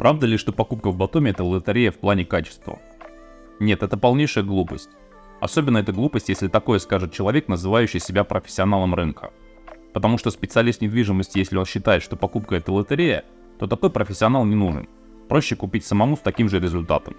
Правда ли, что покупка в Батуми — это лотерея в плане качества? Нет, это полнейшая глупость. Особенно это глупость, если такое скажет человек, называющий себя профессионалом рынка. Потому что специалист недвижимости, если он считает, что покупка — это лотерея, то такой профессионал не нужен. Проще купить самому с таким же результатом.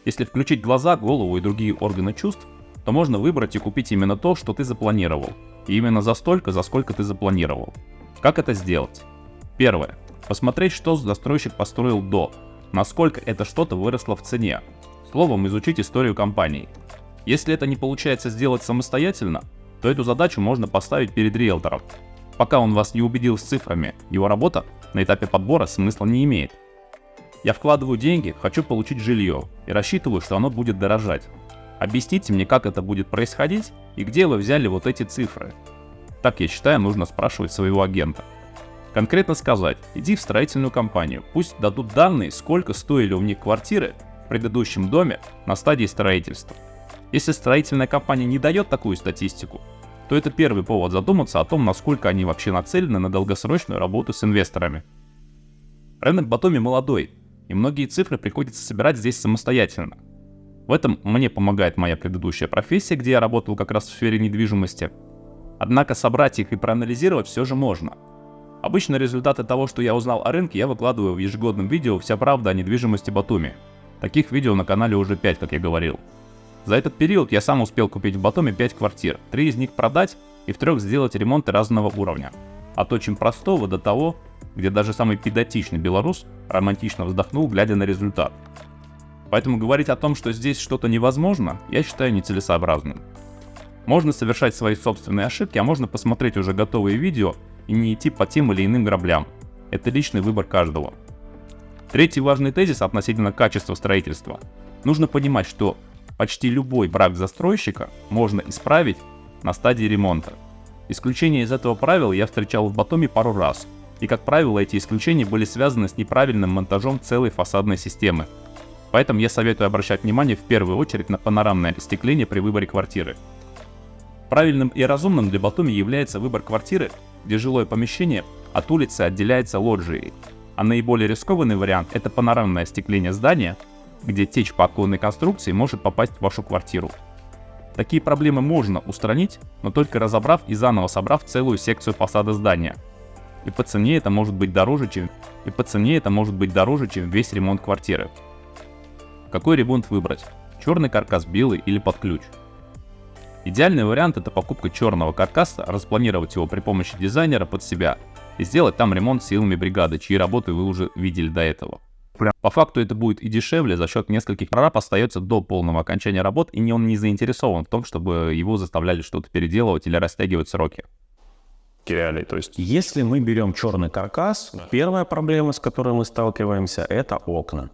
Если включить глаза, голову и другие органы чувств, то можно выбрать и купить именно то, что ты запланировал. И именно за столько, за сколько ты запланировал. Как это сделать? Первое. Посмотреть, что застройщик построил до, насколько это что-то выросло в цене. Словом, изучить историю компании. Если это не получается сделать самостоятельно, то эту задачу можно поставить перед риэлтором. Пока он вас не убедил с цифрами, его работа на этапе подбора смысла не имеет. Я вкладываю деньги, хочу получить жилье и рассчитываю, что оно будет дорожать. Объясните мне, как это будет происходить и где вы взяли вот эти цифры. Так, я считаю, нужно спрашивать своего агента. Конкретно сказать, иди в строительную компанию, пусть дадут данные, сколько стоили у них квартиры в предыдущем доме на стадии строительства. Если строительная компания не дает такую статистику, то это первый повод задуматься о том, насколько они вообще нацелены на долгосрочную работу с инвесторами. Рынок Батуми молодой, и многие цифры приходится собирать здесь самостоятельно. В этом мне помогает моя предыдущая профессия, где я работал как раз в сфере недвижимости. Однако собрать их и проанализировать все же можно. Обычно результаты того, что я узнал о рынке, я выкладываю в ежегодном видео «Вся правда о недвижимости Батуми». Таких видео на канале уже 5, как я говорил. За этот период я сам успел купить в Батуми 5 квартир, 3 из них продать и в 3 сделать ремонты разного уровня. От очень простого до того, где даже самый педантичный белорус романтично вздохнул, глядя на результат. Поэтому говорить о том, что здесь что-то невозможно, я считаю нецелесообразным. Можно совершать свои собственные ошибки, а можно посмотреть уже готовые видео и не идти по тем или иным граблям. Это личный выбор каждого. Третий важный тезис относительно качества строительства. Нужно понимать, что почти любой брак застройщика можно исправить на стадии ремонта. Исключения из этого правила я встречал в Батуми пару раз, и, как правило, эти исключения были связаны с неправильным монтажом целой фасадной системы. Поэтому я советую обращать внимание в первую очередь на панорамное остекление при выборе квартиры. Правильным и разумным для Батуми является выбор квартиры, где жилое помещение от улицы отделяется лоджией, а наиболее рискованный вариант – это панорамное остекление здания, где течь по оконной конструкции может попасть в вашу квартиру. Такие проблемы можно устранить, но только разобрав и заново собрав целую секцию фасада здания. И по цене это может быть дороже, чем весь ремонт квартиры. Какой ремонт выбрать? Черный каркас, белый или под ключ? Идеальный вариант — это покупка черного каркаса, распланировать его при помощи дизайнера под себя и сделать там ремонт силами бригады, чьи работы вы уже видели до этого. По факту это будет и дешевле, за счет нескольких прораб остается до полного окончания работ, и он не заинтересован в том, чтобы его заставляли что-то переделывать или растягивать сроки. То есть, если мы берем черный каркас, первая проблема, с которой мы сталкиваемся, это окна.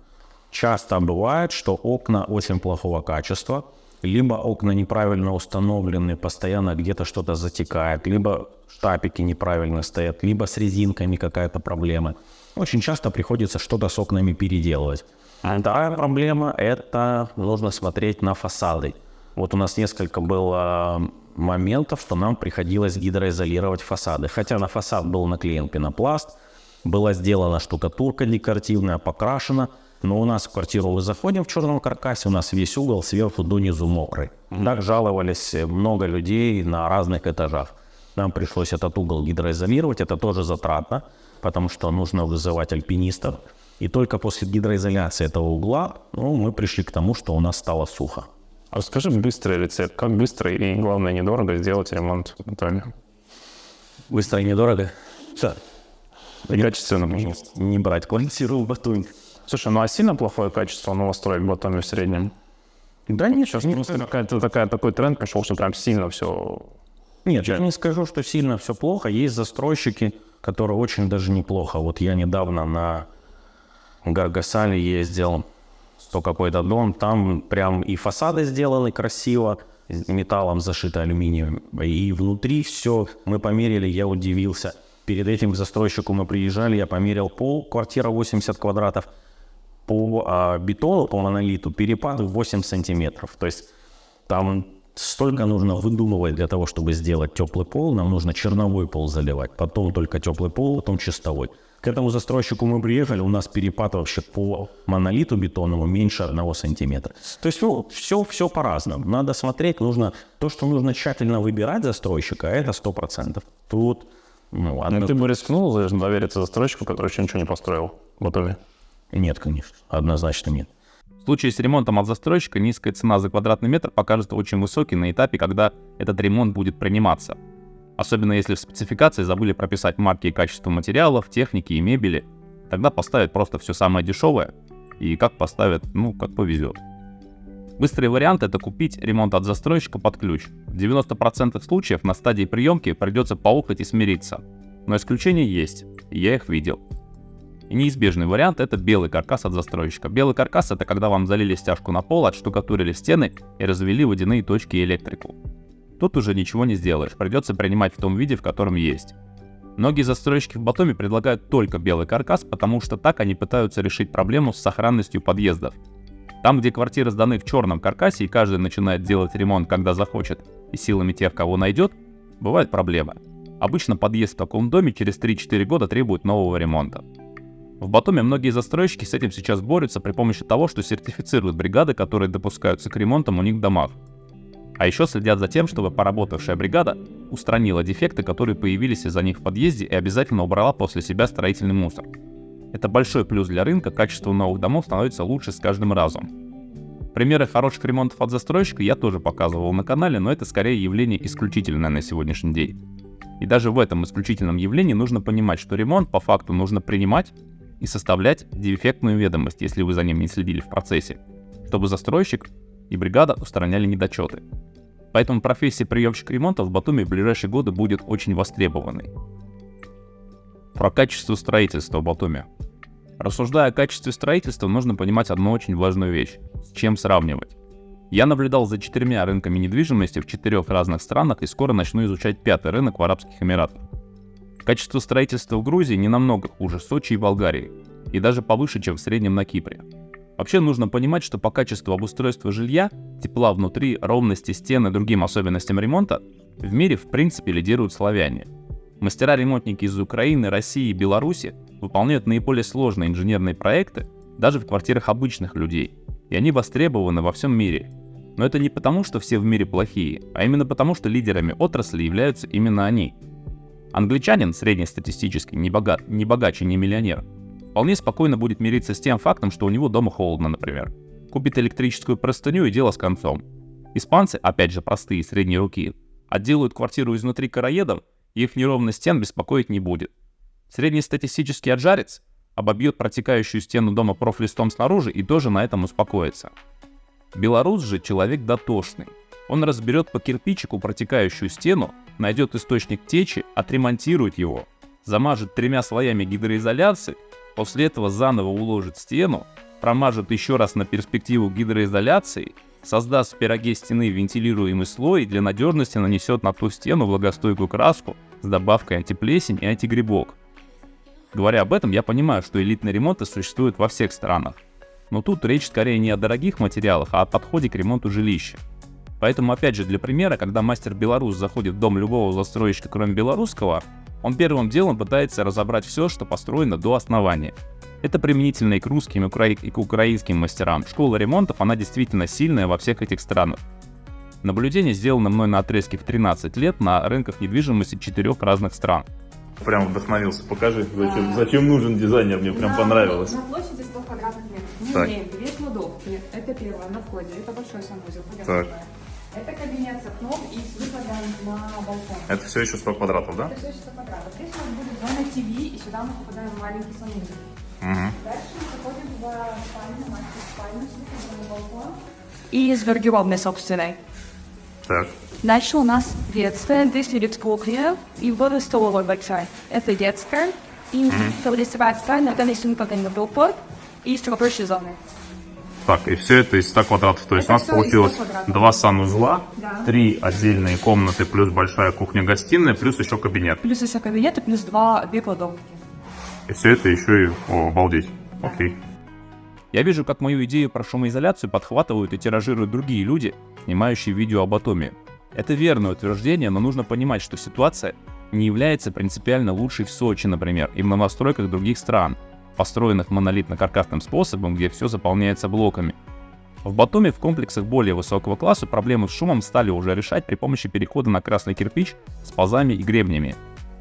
Часто бывает, что окна очень плохого качества, либо окна неправильно установлены, постоянно где-то что-то затекает, либо штапики неправильно стоят, либо с резинками какая-то проблема. Очень часто приходится что-то с окнами переделывать. Вторая проблема – это нужно смотреть на фасады. Вот у нас несколько было моментов, что нам приходилось гидроизолировать фасады. Хотя на фасад был наклеен пенопласт, была сделана штукатурка декоративная, покрашена. Но у нас в квартиру мы заходим в черном каркасе, у нас весь угол сверху донизу мокрый. Так жаловались много людей на разных этажах. Нам пришлось этот угол гидроизолировать, это тоже затратно, потому что нужно вызывать альпинистов. И только после гидроизоляции этого угла мы пришли к тому, что у нас стало сухо. А расскажи быстрый рецепт, как быстро и, главное, недорого сделать ремонт в Италии? Быстро и недорого? Все. И качественно, пожалуйста. Не брать квартиру в Батуми. Слушай, а сильно плохое качество новостроек в Батуми в среднем? Да нет, Сейчас просто такой тренд пошел, что прям сильно все... Нет, я не скажу, что сильно все плохо. Есть застройщики, которые очень даже неплохо. Вот я недавно на Гаргасале ездил, что какой-то дом, там прям и фасады сделаны красиво, металлом зашито алюминием, и внутри все, мы померили, я удивился. Перед этим к застройщику мы приезжали, я померил пол, квартира 80 квадратов, по бетону, по монолиту перепад в 8 сантиметров. То есть там Столько нужно выдумывать для того, чтобы сделать теплый пол. Нам нужно черновой пол заливать, потом только теплый пол, потом чистовой. К этому застройщику мы приехали, у нас перепад вообще по монолиту бетонному меньше 1 сантиметра. То есть все по-разному. Надо смотреть, нужно то, что нужно тщательно выбирать застройщика, это 100%. Тут, Ты бы рискнул довериться застройщику, который еще ничего не построил в итоге? Нет, конечно, однозначно нет. В случае с ремонтом от застройщика низкая цена за квадратный метр покажется очень высокой на этапе, когда этот ремонт будет приниматься. Особенно если в спецификации забыли прописать марки и качество материалов, техники и мебели. Тогда поставят просто все самое дешевое, и как поставят, как повезет. Быстрый вариант — это купить ремонт от застройщика под ключ. В 90% случаев на стадии приемки придется поухать и смириться. Но исключения есть, и я их видел. И неизбежный вариант — это белый каркас от застройщика. Белый каркас — это когда вам залили стяжку на пол, отштукатурили стены и развели водяные точки и электрику. Тут уже ничего не сделаешь, придется принимать в том виде, в котором есть. Многие застройщики в Батуми предлагают только белый каркас, потому что так они пытаются решить проблему с сохранностью подъездов. Там, где квартиры сданы в черном каркасе и каждый начинает делать ремонт, когда захочет, и силами тех, кого найдет, бывают проблемы. Обычно подъезд в таком доме через 3-4 года требует нового ремонта. В Батуми многие застройщики с этим сейчас борются при помощи того, что сертифицируют бригады, которые допускаются к ремонтам у них в домах. А еще следят за тем, чтобы поработавшая бригада устранила дефекты, которые появились из-за них в подъезде, и обязательно убрала после себя строительный мусор. Это большой плюс для рынка, качество новых домов становится лучше с каждым разом. Примеры хороших ремонтов от застройщика я тоже показывал на канале, но это скорее явление исключительное на сегодняшний день. И даже в этом исключительном явлении нужно понимать, что ремонт по факту нужно принимать и составлять дефектную ведомость, если вы за ним не следили в процессе, чтобы застройщик и бригада устраняли недочеты. Поэтому профессия приемщик ремонта в Батуми в ближайшие годы будет очень востребованной. Про качество строительства в Батуми. Рассуждая о качестве строительства, нужно понимать одну очень важную вещь – с чем сравнивать. Я наблюдал за 4 рынками недвижимости в 4 разных странах и скоро начну изучать 5-й рынок в Арабских Эмиратах. Качество строительства в Грузии не намного хуже Сочи и Болгарии, и даже повыше, чем в среднем на Кипре. Вообще нужно понимать, что по качеству обустройства жилья, тепла внутри, ровности стен и другим особенностям ремонта в мире в принципе лидируют славяне. Мастера-ремонтники из Украины, России и Беларуси выполняют наиболее сложные инженерные проекты даже в квартирах обычных людей, и они востребованы во всем мире. Но это не потому, что все в мире плохие, а именно потому, что лидерами отрасли являются именно они. Англичанин, среднестатистически, не богаче, не миллионер, вполне спокойно будет мириться с тем фактом, что у него дома холодно, например. Купит электрическую простыню и дело с концом. Испанцы, опять же простые, средней руки, отделают квартиру изнутри короедом, и их неровность стен беспокоить не будет. Среднестатистический аджарец обобьет протекающую стену дома профлистом снаружи и тоже на этом успокоится. Белорус же человек дотошный. Он разберет по кирпичику протекающую стену, найдет источник течи, отремонтирует его, замажет 3 слоями гидроизоляции, после этого заново уложит стену, промажет еще раз на перспективу гидроизоляции, создаст в пироге стены вентилируемый слой и для надежности нанесет на ту стену влагостойкую краску с добавкой антиплесень и антигрибок. Говоря об этом, я понимаю, что элитные ремонты существуют во всех странах. Но тут речь скорее не о дорогих материалах, а о подходе к ремонту жилища. Поэтому, опять же, для примера, когда мастер-белорус заходит в дом любого застройщика, кроме белорусского, он первым делом пытается разобрать все, что построено до основания. Это применительно и к русским, и к украинским мастерам. Школа ремонтов, она действительно сильная во всех этих странах. Наблюдение сделано мной на отрезке в 13 лет на рынках недвижимости 4 разных стран. Прям вдохновился. Покажи, зачем нужен дизайнер, мне прям понравилось. На площади 100 квадратных метров. Мы Так. имеем 2 кладовки. Это первое на входе. Это большой санузел. Так. Это кабинет с окном и с выходом на балкон. Это все еще 100 квадратов, да? Это все 100 квадратов. Здесь у нас будет зона ТВ, и сюда мы попадаем в маленький санузел. Дальше мы заходим в спальню, мастер-спальню, с выходом на балкон. И с гардеробной собственной. Так. Дальше у нас детская, здесь будет кухня и будет столовая большая. Это детская, и лицевая спальня, это если мы подаем на балкон, и с рабочей зоной. Так, и все это из 100 квадратов. То есть Это у нас всё из 100 получилось квадратов. 2 санузла, Да. 3 отдельные комнаты, плюс большая кухня-гостиная, плюс еще кабинет. Плюс еще кабинеты, плюс 2 кладовки. И все это еще и... О, обалдеть. Окей. Я вижу, как мою идею про шумоизоляцию подхватывают и тиражируют другие люди, снимающий видео об Батуми. Это верное утверждение, но нужно понимать, что ситуация не является принципиально лучшей в Сочи, например, и в новостройках других стран, построенных монолитно-каркасным способом, где все заполняется блоками. В Батуми в комплексах более высокого класса проблемы с шумом стали уже решать при помощи перехода на красный кирпич с пазами и гребнями.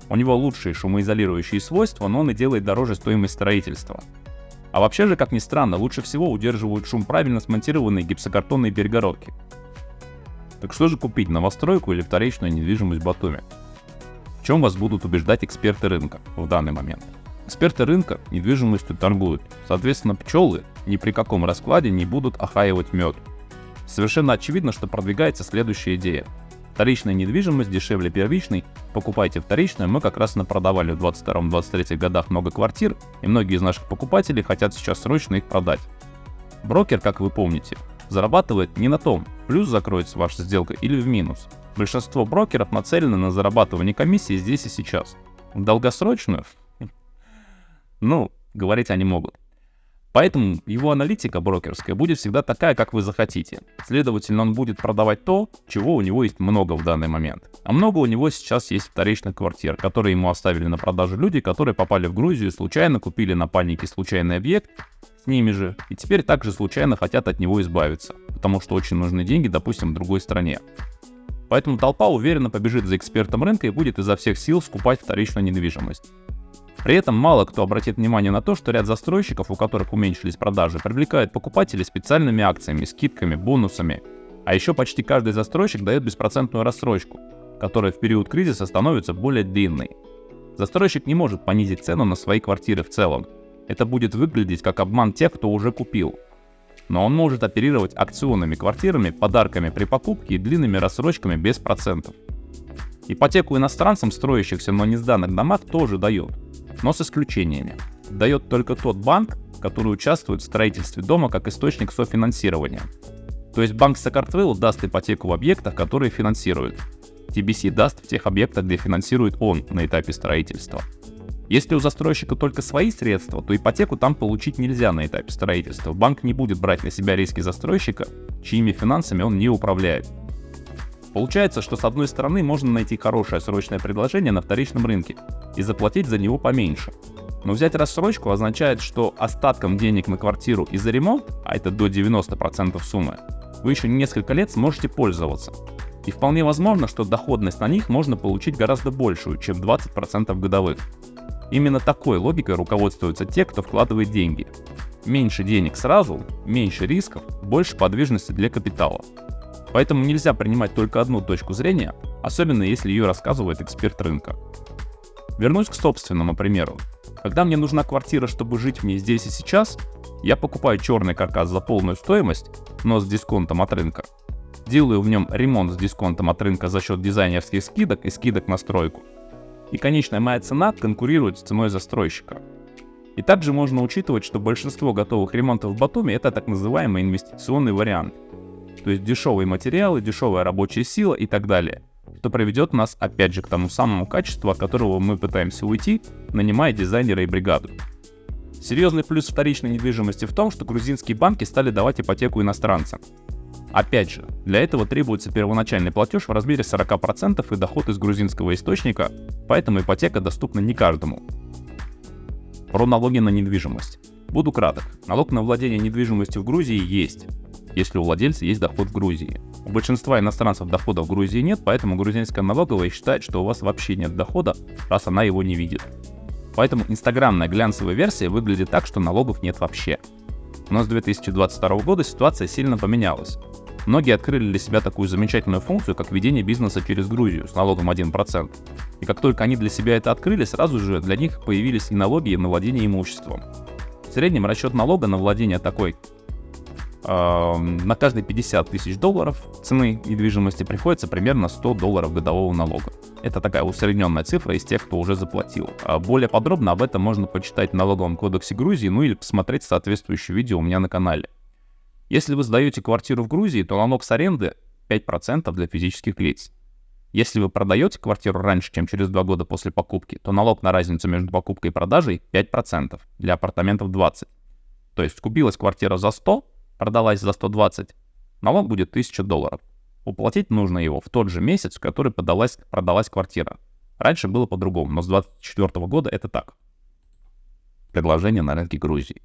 У него лучшие шумоизолирующие свойства, но он и делает дороже стоимость строительства. А вообще же, как ни странно, лучше всего удерживают шум правильно смонтированные гипсокартонные перегородки. Так что же купить, новостройку или вторичную недвижимость в Батуми? В чем вас будут убеждать эксперты рынка в данный момент? Эксперты рынка недвижимостью торгуют, соответственно, пчелы ни при каком раскладе не будут охаивать мед. Совершенно очевидно, что продвигается следующая идея. Вторичная недвижимость дешевле первичной, покупайте вторичную. Мы как раз напродавали в 22-23 годах много квартир, и многие из наших покупателей хотят сейчас срочно их продать. Брокер, как вы помните, зарабатывает не на том, плюс закроется ваша сделка или в минус. Большинство брокеров нацелены на зарабатывание комиссии здесь и сейчас. В долгосрочную? Говорить они могут. Поэтому его аналитика брокерская будет всегда такая, как вы захотите. Следовательно, он будет продавать то, чего у него есть много в данный момент. А много у него сейчас есть вторичных квартир, которые ему оставили на продажу люди, которые попали в Грузию, случайно купили на панике случайный объект с ними же, и теперь также случайно хотят от него избавиться, потому что очень нужны деньги, допустим, в другой стране. Поэтому толпа уверенно побежит за экспертом рынка и будет изо всех сил скупать вторичную недвижимость. При этом мало кто обратит внимание на то, что ряд застройщиков, у которых уменьшились продажи, привлекают покупателей специальными акциями, скидками, бонусами. А еще почти каждый застройщик дает беспроцентную рассрочку, которая в период кризиса становится более длинной. Застройщик не может понизить цену на свои квартиры в целом. Это будет выглядеть как обман тех, кто уже купил. Но он может оперировать акционными квартирами, подарками при покупке и длинными рассрочками без процентов. Ипотеку иностранцам, строящихся на несданных домах, тоже дает, но с исключениями. Дает только тот банк, который участвует в строительстве дома как источник софинансирования. То есть банк Сакартвелл даст ипотеку в объектах, которые финансирует. TBC даст в тех объектах, где финансирует он на этапе строительства. Если у застройщика только свои средства, то ипотеку там получить нельзя на этапе строительства. Банк не будет брать на себя риски застройщика, чьими финансами он не управляет. Получается, что с одной стороны можно найти хорошее срочное предложение на вторичном рынке и заплатить за него поменьше. Но взять рассрочку означает, что остатком денег на квартиру и за ремонт, а это до 90% суммы, вы еще несколько лет сможете пользоваться. И вполне возможно, что доходность на них можно получить гораздо большую, чем 20% годовых. Именно такой логикой руководствуются те, кто вкладывает деньги. Меньше денег сразу, меньше рисков, больше подвижности для капитала. Поэтому нельзя принимать только одну точку зрения, особенно если ее рассказывает эксперт рынка. Вернусь к собственному примеру. Когда мне нужна квартира, чтобы жить в ней здесь и сейчас, я покупаю черный каркас за полную стоимость, но с дисконтом от рынка. Делаю в нем ремонт с дисконтом от рынка за счет дизайнерских скидок и скидок на стройку. И конечная моя цена конкурирует с ценой застройщика. И также можно учитывать, что большинство готовых ремонтов в Батуми — это так называемый инвестиционный вариант. То есть дешевые материалы, дешевая рабочая сила и так далее, что приведет нас опять же к тому самому качеству, от которого мы пытаемся уйти, нанимая дизайнера и бригаду. Серьезный плюс вторичной недвижимости в том, что грузинские банки стали давать ипотеку иностранцам. Опять же, для этого требуется первоначальный платеж в размере 40% и доход из грузинского источника, поэтому ипотека доступна не каждому. Про налоги на недвижимость. Буду краток. Налог на владение недвижимостью в Грузии есть, если у владельца есть доход в Грузии. У большинства иностранцев дохода в Грузии нет, поэтому грузинская налоговая считает, что у вас вообще нет дохода, раз она его не видит. Поэтому инстаграмная глянцевая версия выглядит так, что налогов нет вообще. Но с 2022 года ситуация сильно поменялась. Многие открыли для себя такую замечательную функцию, как ведение бизнеса через Грузию с налогом 1%. И как только они для себя это открыли, сразу же для них появились и налоги на владение имуществом. В среднем расчет налога на владение такой на каждые 50 тысяч долларов цены недвижимости приходится примерно $100 годового налога. Это такая усредненная цифра из тех, кто уже заплатил. Более подробно об этом можно почитать в налоговом кодексе Грузии, или посмотреть соответствующее видео у меня на канале. Если вы сдаете квартиру в Грузии, то налог с аренды 5% для физических лиц. Если вы продаете квартиру раньше, чем через 2 года после покупки, то налог на разницу между покупкой и продажей 5%, для апартаментов 20%. То есть купилась квартира за 100, продалась за 120, налог будет $1000. Уплатить нужно его в тот же месяц, в который продалась квартира. Раньше было по-другому, но с 2024 года это так. Предложение на рынке Грузии.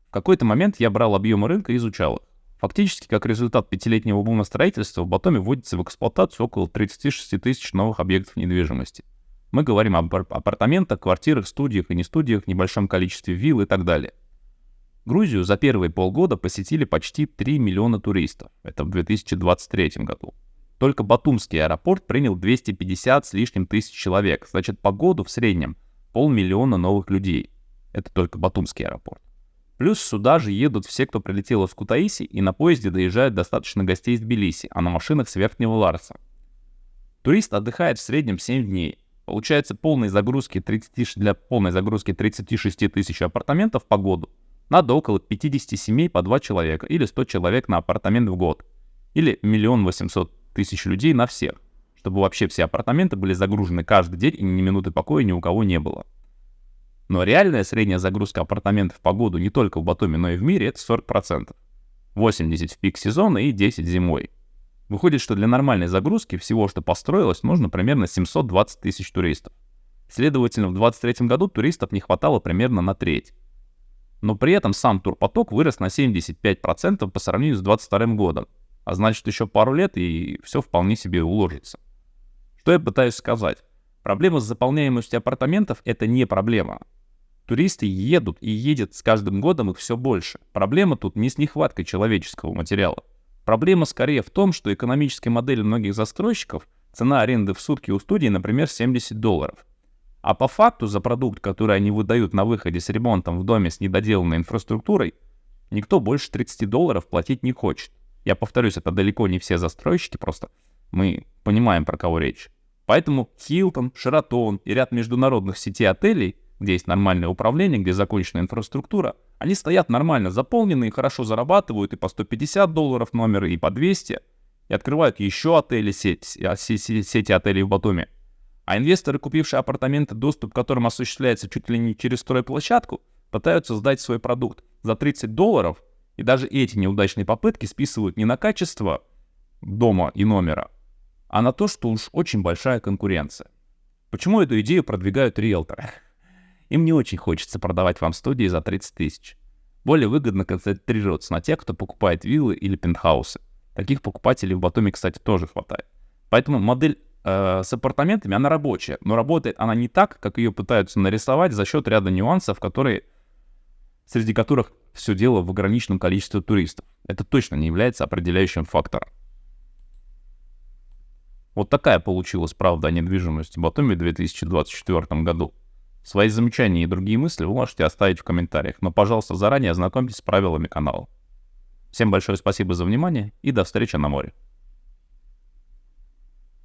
В какой-то момент я брал объемы рынка и изучал их. Фактически, как результат 5-летнего бума строительства, в Батуми вводится в эксплуатацию около 36 тысяч новых объектов недвижимости. Мы говорим об апартаментах, квартирах, студиях и не студиях, небольшом количестве вилл и так далее. Грузию за первые полгода посетили почти 3 миллиона туристов. Это в 2023 году. Только Батумский аэропорт принял 250 с лишним тысяч человек. Значит, по году в среднем 500 000 новых людей. Это только Батумский аэропорт. Плюс сюда же едут все, кто прилетел из Кутаиси, и на поезде доезжает достаточно гостей из Тбилиси, а на машинах с Верхнего Ларса. Турист отдыхает в среднем 7 дней. Получается для полной загрузки 36 тысяч апартаментов по году надо около 50 семей по 2 человека или 100 человек на апартамент в год. Или 1 800 000 людей на всех, чтобы вообще все апартаменты были загружены каждый день и ни минуты покоя ни у кого не было. Но реальная средняя загрузка апартаментов по году не только в Батуми, но и в мире — это 40%. 80% в пик сезона и 10% зимой. Выходит, что для нормальной загрузки всего, что построилось, нужно примерно 720 тысяч туристов. Следовательно, в 2023 году туристов не хватало примерно на треть. Но при этом сам турпоток вырос на 75% по сравнению с 2022 годом. А значит, еще пару лет и все вполне себе уложится. Что я пытаюсь сказать? Проблема с заполняемостью апартаментов — это не проблема. Туристы едут и едет с каждым годом их все больше. Проблема тут не с нехваткой человеческого материала. Проблема скорее в том, что экономической модели многих застройщиков цена аренды в сутки у студии, например, $70. А по факту за продукт, который они выдают на выходе с ремонтом в доме с недоделанной инфраструктурой, никто больше $30 платить не хочет. Я повторюсь, это далеко не все застройщики, просто мы понимаем, про кого речь. Поэтому Hilton, Sheraton и ряд международных сетей отелей, где есть нормальное управление, где закончена инфраструктура, они стоят нормально заполненные, хорошо зарабатывают и по $150 номер, и по 200, и открывают еще отели, сети отелей в Батуми. А инвесторы, купившие апартаменты, доступ к которым осуществляется чуть ли не через стройплощадку, пытаются сдать свой продукт за $30, и даже эти неудачные попытки списывают не на качество дома и номера, а на то, что уж очень большая конкуренция. Почему эту идею продвигают риэлторы? Им не очень хочется продавать вам студии за 30 тысяч. Более выгодно концентрироваться на тех, кто покупает виллы или пентхаусы. Таких покупателей в Батуми, кстати, тоже хватает. Поэтому модель с апартаментами, она рабочая, но работает она не так, как ее пытаются нарисовать за счет ряда нюансов, среди которых все дело в ограниченном количестве туристов. Это точно не является определяющим фактором. Вот такая получилась правда о недвижимости Батуми в 2024 году. Свои замечания и другие мысли вы можете оставить в комментариях, но, пожалуйста, заранее ознакомьтесь с правилами канала. Всем большое спасибо за внимание и до встречи на море.